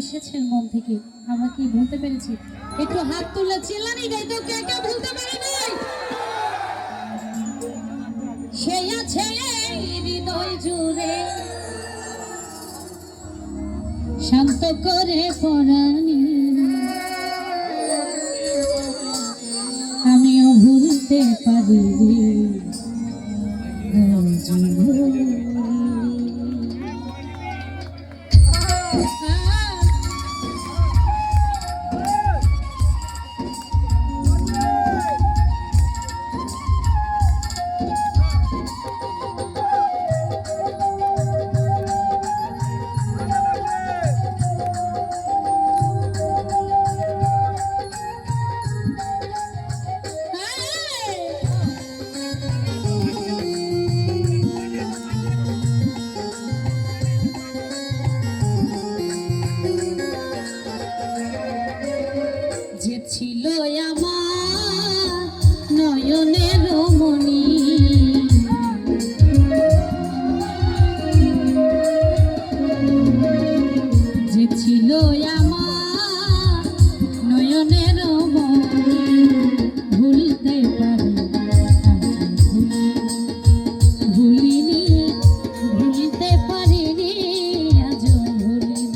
এসেছেন মন থেকে, আমরা কি ভুলতে পেরেছি? একটু হাত তুলে চিল্লানি গাই তো, কে কে ভুলতে পারে নাই? সে আছে হৃদয় জুড়ে শান্ত করে পরাণী, আমিও ভুলতে পারি যে ছিল আমার নয়নের মণি, যে ছিল আমার নয়নের মণি, ভুলতে পারি ভুলিনি, ভুলতে পারিনি আজও ভুলিনি।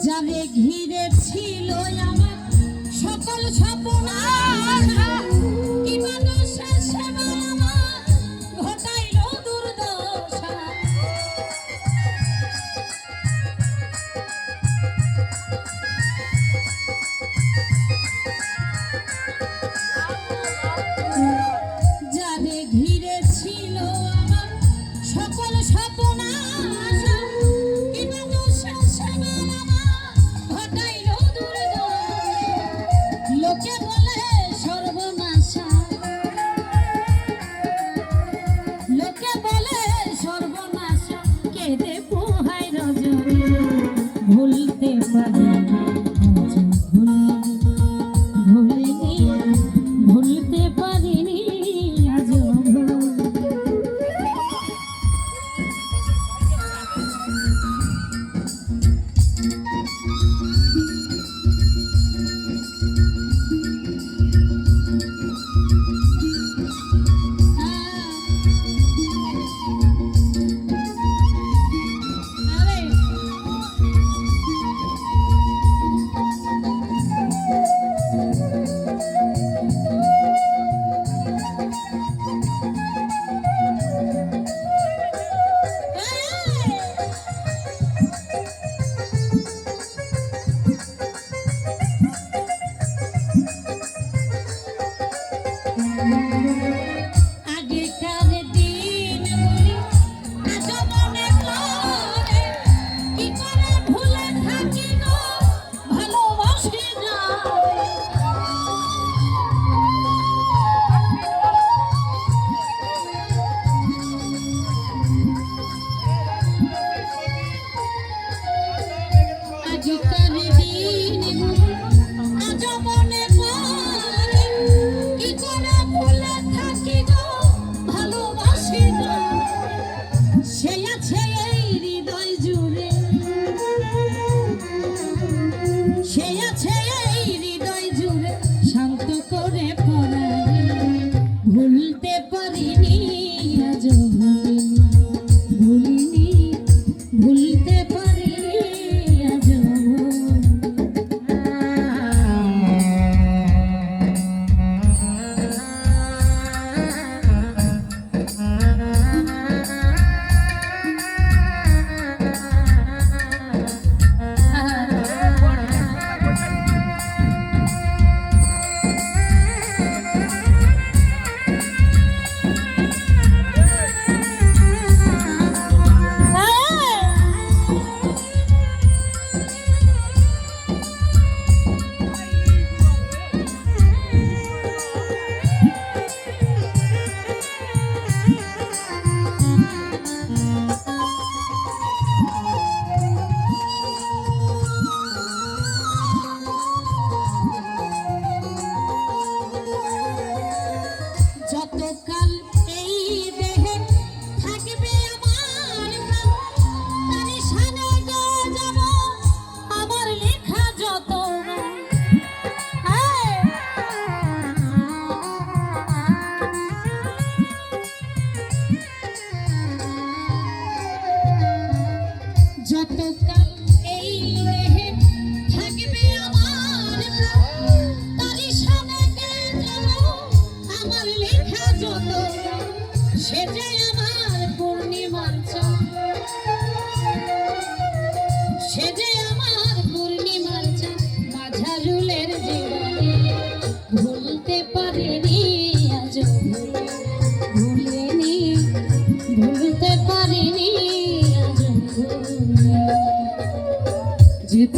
যারে ঘিরে ছিল আমার সকল স্বপ্ন, কি মানুষের সেবা ঘটাইল দুর্দশা। যারে ঘিরে ছিল আমার সকল স্বপ্ন, লোকে বলে সর্বনাশা, লোকে বলে সর্বনাশা, কেঁদে পোহায় রজনী, ভুলতে পারি ভুলিনি, ভুলতে পারিনি আজও।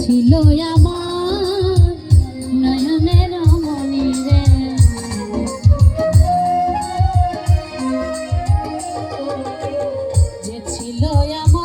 ছিল আমার নয়নের মনি রে, যে ছিল আমার